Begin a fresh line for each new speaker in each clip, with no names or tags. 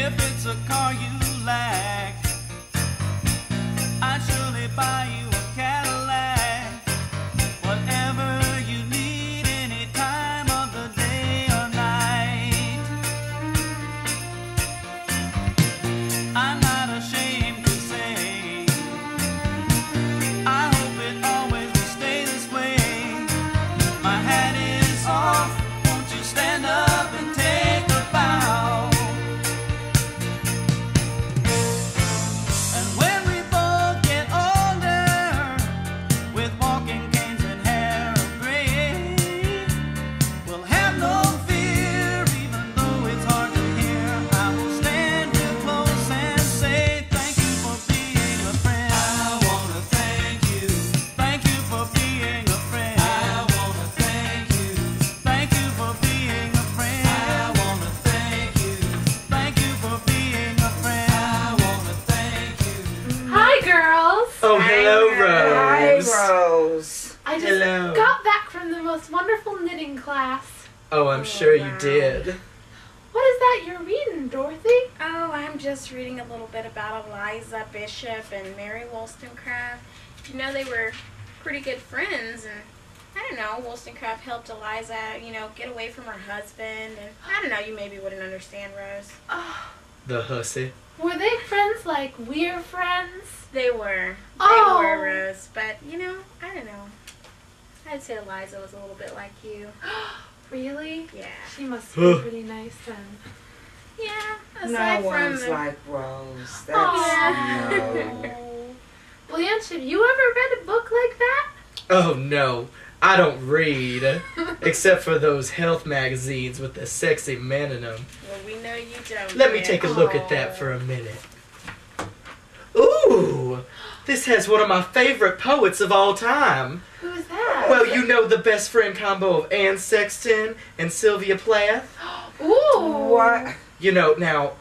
If it's a car you lack, I'd surely buy you a Cadillac. Whatever you need, any time of the day or night. I'm not ashamed to say, I hope it always will stay this way. My hat is off, won't you stand up and take a bow? And when we both get older, with walking canes and hair of gray, we'll have no fear, even though it's hard to hear. I will stand real close and say thank you for being a friend. I wanna thank you. Thank you for being a friend. I wanna thank you. Thank you for being a friend. I wanna thank you. Thank you for being a friend. I wanna thank you.
Hi, girls.
Oh, hello,
Hi,
Rose.
Rose.
I just
Hello.
got back from the most wonderful knitting class.
Oh, I'm sure you
wow.
did.
What is that you're reading, Dorothy?
Oh, I'm just reading a little bit about Eliza Bishop and Mary Wollstonecraft. You know, they were pretty good friends, and I don't know, Wollstonecraft helped Eliza, you know, get away from her husband, and I don't know, you maybe wouldn't understand, Rose.
Oh,
The hussy.
were they friends like we're friends?
They were. They
Oh.
were, Rose, but, you know, I don't know. I'd say Eliza was a little bit like you.
Really?
Yeah.
She must be pretty nice then.
Yeah,
No
aside from
one's
the...
like Rose. That's
Aw.
no.
Blanche, have you ever read a book like that?
Oh, no. I don't read. Except for those health magazines with the sexy men in them.
Well, we know you don't.
Let me
dear.
take a look at that for a minute. Ooh! This has one of my favorite poets of all time.
Who's that?
Well, you know the best friend combo of Anne Sexton and Sylvia Plath?
Ooh.
What?
You know, now,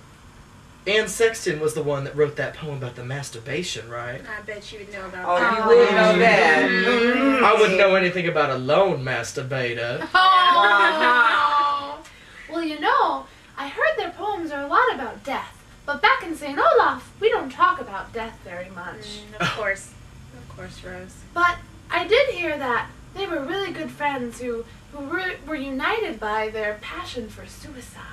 Anne Sexton was the one that wrote that poem about the masturbation, right?
I bet you would know about
Oh,
that.
you wouldn't know that.
Mm-hmm.
I wouldn't know anything about a lone masturbator.
Oh. Well, you know, I heard their poems are a lot about death. But back in St. Olaf, we don't talk about death very much.
Of course, Rose.
But I did hear that they were really good friends who were united by their passion for suicide.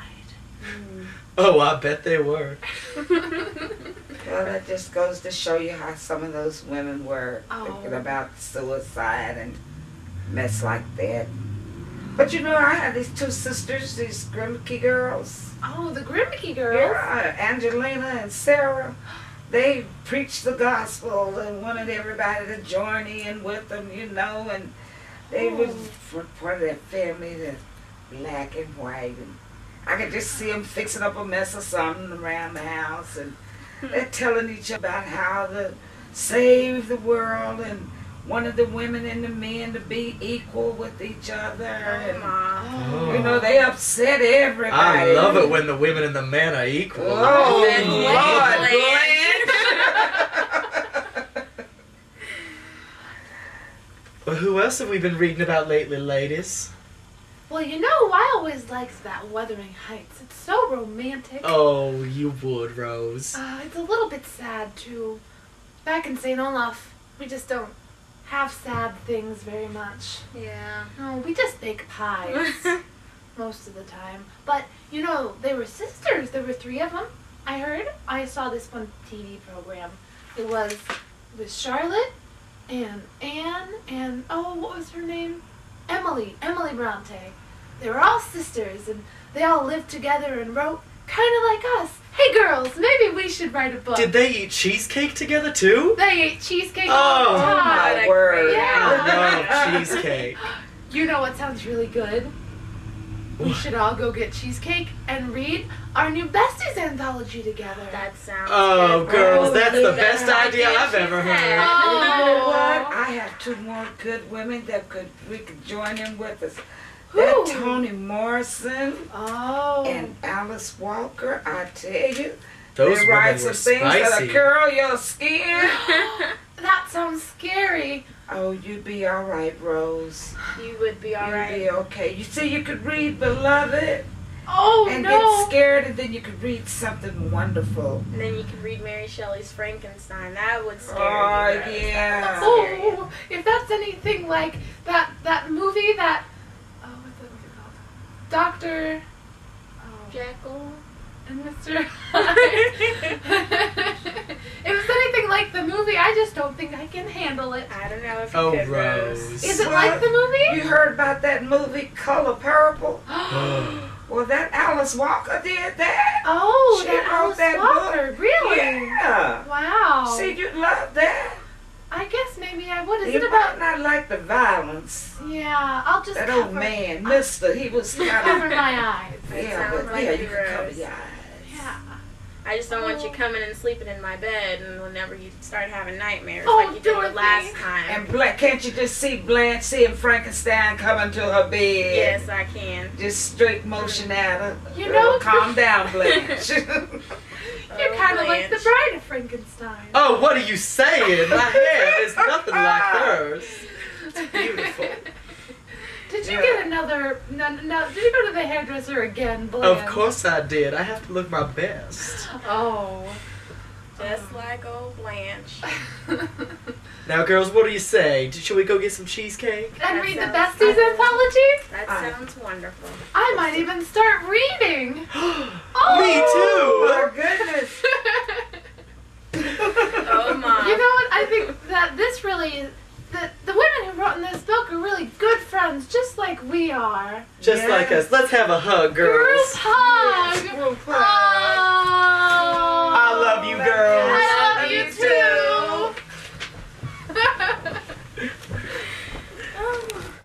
Oh, I bet they were.
Well, that just goes to show you how some of those women were thinking
Oh.
about suicide and mess like that. But you know, I had these two sisters, these Grimke girls.
Oh, the Grimke girls.
Yeah, Angelina and Sarah. They preached the gospel and wanted everybody to join in with them, you know, and they
Oh.
was part of that family that's black and white. And I could just see them fixing up a mess or something around the house, and they're telling each other about how to save the world and wanted the women and the men to be equal with each other. And,
Oh.
you know, they upset everybody.
I love it when the women and the men are equal.
Oh,
Good
Lord,
Glenn.
Well, who else have we been reading about lately, ladies?
Well, you know, I always liked that Wuthering Heights. It's so romantic.
Oh, you would, Rose.
It's a little bit sad, too. Back in St. Olaf, we just don't have sad things very much.
Yeah.
No, we just bake pies most of the time. But, you know, they were sisters. There were 3 of them, I heard. I saw this one TV program. It was Charlotte and Anne and, oh, what was her name? Emily Bronte. They were all sisters, and they all lived together and wrote kind of like us. Hey, girls, maybe we should write a book.
Did they eat cheesecake together, too?
They ate cheesecake all the
Oh,
time.
my word.
Yeah.
I love cheesecake.
You know what sounds really good? We should all go get cheesecake and read our new Besties anthology together.
That sounds
Oh,
good.
girls,
Oh,
that's the
you
best
got
idea
ideas
I've ever
she's had.
heard.
You know what?
Oh.
I have 2 more good women that we could join in with us.
Who?
That Toni Morrison
Oh.
and Alice Walker, I tell you.
Those
they write
women
some
were
things that'll
spicy.
curl your skin.
That sounds scary.
Oh, you'd be all right, Rose.
You would be
You'd
alright.
be okay. You see, you could read Beloved
Oh,
and
no.
get scared, and then you could read something wonderful.
And then you could read Mary Shelley's Frankenstein. That would scare
Oh,
you. Rose.
yeah.
That would scare you.
Oh, if that's anything like that movie that, oh, what's that movie called? Dr. Oh,
Jekyll.
and Mr. Hyde. If it's anything like the movie, I just don't think I can handle it.
I don't know if you
Oh,
could,
Rose.
Is it
Well,
like the movie?
You heard about that movie, Color Purple? Well, that Alice Walker did that.
Oh,
She
that
wrote
Alice
that
Walker,
book.
really?
Yeah.
Wow.
See, you'd love that.
I guess maybe I would. Is
You
it
might
about?
not like the violence.
Yeah, I'll just
That
cover,
old man, Mister, he was kind
cover
of...
my eyes.
It
Yeah,
sounds
but
like
yeah,
you,
you can cover
Rose.
your eyes.
Yeah.
I just don't want you coming and sleeping in my bed, and whenever you start having nightmares
Oh,
like you did the
Dorothy.
last time.
And can't you just see Blanche seeing Frankenstein coming to her bed?
Yes, I can.
Just straight motion at her.
You know-
calm down, Blanche.
You're kind of like the
Blanche.
Bride of Frankenstein.
Oh, what are you saying? My hair is nothing like hers. It's beautiful.
Did you
Yeah.
get another? No. Did you go to the hairdresser again, Blanche?
Of course I did. I have to look my best.
Oh.
Just like old Blanche.
Now, girls, what do you say? Should we go get some cheesecake?
And
That
read the
sounds
Besties
fun.
anthology?
That
Aye.
sounds wonderful.
I might even start reading.
Oh, my goodness.
Oh, Mom.
You know what? I think that this really, the women who wrote in this book are really good friends, just like we are.
Just like
Yes.
us. Let's have a hug, girls.